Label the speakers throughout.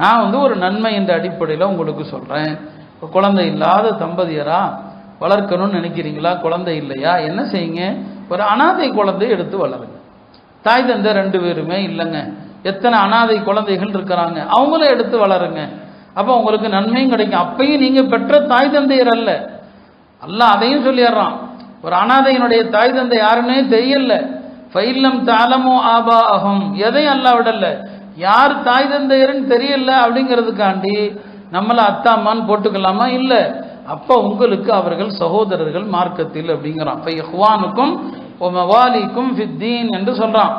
Speaker 1: நான் ஒரு நன்மை என்ற அடிப்படையில் உங்களுக்கு சொல்கிறேன். இப்போ குழந்தை இல்லாத தம்பதியரா வளர்க்கணும்னு நினைக்கிறீங்களா? குழந்தை இல்லையா? என்ன செய்யுங்க, ஒரு அனாதை குழந்தை எடுத்து வளருங்க. தாய் தந்தை 2 பேருமே இல்லைங்க, எத்தனை அனாதை குழந்தைகள் இருக்கிறாங்க, அவங்கள எடுத்து வளருங்க. அப்போ உங்களுக்கு நன்மையும் கிடைக்கும். அப்பையும் நீங்கள் பெற்ற தாய் தந்தையர் அல்ல, அல்லாஹ் அதையும் சொல்லிடுறான். ஒரு அனாதையினுடைய தாய் தந்தை யாருன்னே தெரியல. ஃபைல்லம் தாலமோ ஆபா அகம், எதையும் அல்லாஹ் விடல. யார் தாய் தந்தையர்னு தெரியல அப்படிங்கிறதுக்காண்டி நம்மளை அத்தாமான்னு போட்டுக்கலாமா? இல்லை. அப்போ உங்களுக்கு அவர்கள் சகோதரர்கள் மார்க்கத்தில் அப்படிங்கிறான். இப்போ இஹ்வானுக்கும் மவாலிக்கும் ஃபித்தீன் என்று சொல்கிறான்.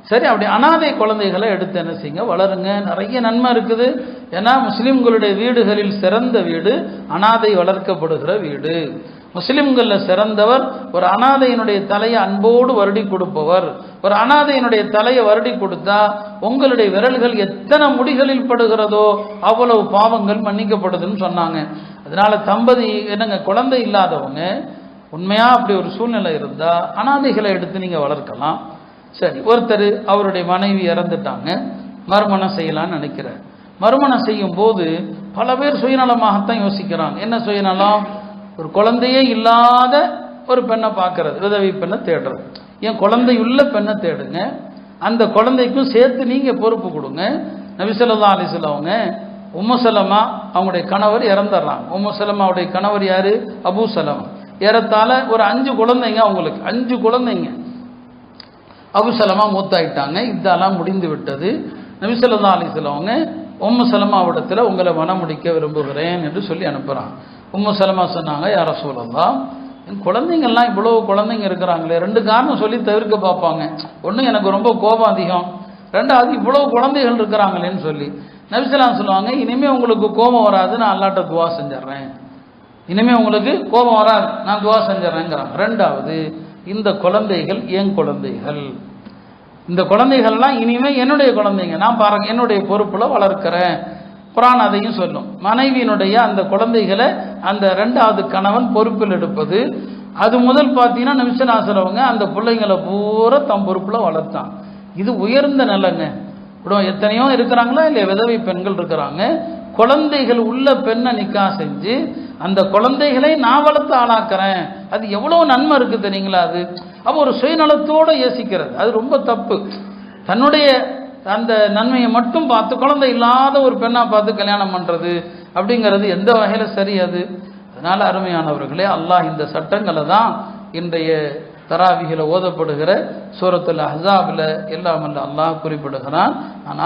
Speaker 1: சரி, அப்படி அனாதை குழந்தைகளை எடுத்து என்ன செய்யுங்க, வளருங்க. நிறைய நன்மை இருக்குது. ஏன்னா முஸ்லிம்களுடைய வீடுகளில் சிறந்த வீடு அனாதை வளர்க்கப்படுகிற வீடு. முஸ்லிம்களில் சிறந்தவர் ஒரு அனாதையினுடைய தலையை அன்போடு வருடி கொடுப்பவர். ஒரு அனாதையினுடைய தலையை வருடி கொடுத்தா உங்களுடைய விரல்கள் எத்தனை முடிகளில் படுகிறதோ அவ்வளவு பாவங்கள் மன்னிக்கப்படுதுன்னு சொன்னாங்க. அதனால தம்பதி என்னங்க, குழந்தை இல்லாதவங்க உண்மையா அப்படி ஒரு சூழ்நிலை இருந்தா அனாதைகளை எடுத்து நீங்க வளர்க்கலாம். சரி, ஒருத்தர் அவருடைய மனைவி இறந்துட்டாங்க, மறுமணம் செய்யலான்னு நினைக்கிறார். மறுமணம் செய்யும் போது பல பேர் சுயநலமாகத்தான் யோசிக்கிறாங்க. என்ன சுயநலம்? ஒரு குழந்தையே இல்லாத ஒரு பெண்ணை பார்க்கறது, விதவை பெண்ணை தேடுறது. என் குழந்தையுள்ள பெண்ணை தேடுங்க, அந்த குழந்தைக்கும் சேர்த்து நீங்க பொறுப்பு கொடுங்க. நபி ஸல்லல்லாஹு அலைஹி வஸல்லம் அவங்க உம்மு சலமா அவங்களுடைய கணவர் இறந்துடுறாங்க. உம்மு சலமாவுடைய கணவர் யாரு? அபூ சலமா. ஏறத்தாழ ஒரு 5 குழந்தைங்க, அவங்களுக்கு 5 குழந்தைங்க. அபூ சலமா மூத்தாயிட்டாங்க, இதெல்லாம் முடிந்து விட்டது. நபி ஸல்லல்லாஹு அலைஹி வஸல்லம் அவங்க உம்மு சலமாவிடத்தில் உங்களை மனம் முடிக்க விரும்புகிறேன் என்று சொல்லி அனுப்புகிறாங்க. உம்மு சலமா சொன்னாங்க, யா ரசூலல்லாஹ், என் குழந்தைங்கள்லாம் இவ்வளவு குழந்தைங்க இருக்கிறாங்களே, 2 காரணம் சொல்லி தவிர்க்க பார்ப்பாங்க. ஒன்று, எனக்கு ரொம்ப கோபம் அதிகம். 2வது, இவ்வளவு குழந்தைகள் இருக்கிறாங்களேன்னு சொல்லி. நபி ஸல்லல்லாஹு அலைஹி வஸல்லம் சொல்லுவாங்க, இனிமேல் உங்களுக்கு கோபம் வராது, நான் அல்லாஹ்ட்ட துவா செஞ்சிடறேன். இனிமேல் உங்களுக்கு கோபம் வராது, நான் துவா செஞ்சிடறேங்கிறாங்க. 2வது, இந்த குழந்தைகள் என் குழந்தைகள், இந்த குழந்தைகள்லாம் இனிமேல் என்னுடைய குழந்தைங்க, நான் பாருங்க என்னுடைய பொறுப்பில் வளர்க்கிறேன். குர்ஆன் அதையும் சொல்லும். மனைவியினுடைய அந்த குழந்தைகளை அந்த 2வது கணவன் பொறுப்பில் எடுப்பது. அது முதல் பார்த்தீங்கன்னா நபி ஸல்லல்லாஹு அலைஹி வஸல்லம் அந்த பிள்ளைங்களை பூரா தம் பொறுப்பில் வளர்த்தான். இது உயர்ந்த நிலைங்க. எத்தனையோ இருக்கிறாங்களா இல்லை, விதவை பெண்கள் இருக்கிறாங்க. குழந்தைகள் உள்ள பெண்ணை நிக்கா செஞ்சு அந்த குழந்தைகளை நான் வளர்த்து ஆளாக்குறேன். அது எவ்வளோ நன்மை இருக்குது தெரியுங்களா? அது அப்போ ஒரு சுயநலத்தோடு யோசிக்கிறது அது ரொம்ப தப்பு. தன்னுடைய அந்த நன்மையை மட்டும் பார்த்து குழந்தை இல்லாத ஒரு பெண்ணா பார்த்து கல்யாணம் பண்றது அப்படிங்கிறது எந்த வகையில சரி? அது அதனால அருமையானவர்களே, அல்லாஹ் இந்த சட்டங்களை தான் இன்றைய தராவிகளை ஓதப்படுகிற சூரத்துல் அஹ்ஸாபில் எல்லாம் அல்லாஹ் குறிப்பிடுகிறான். நான்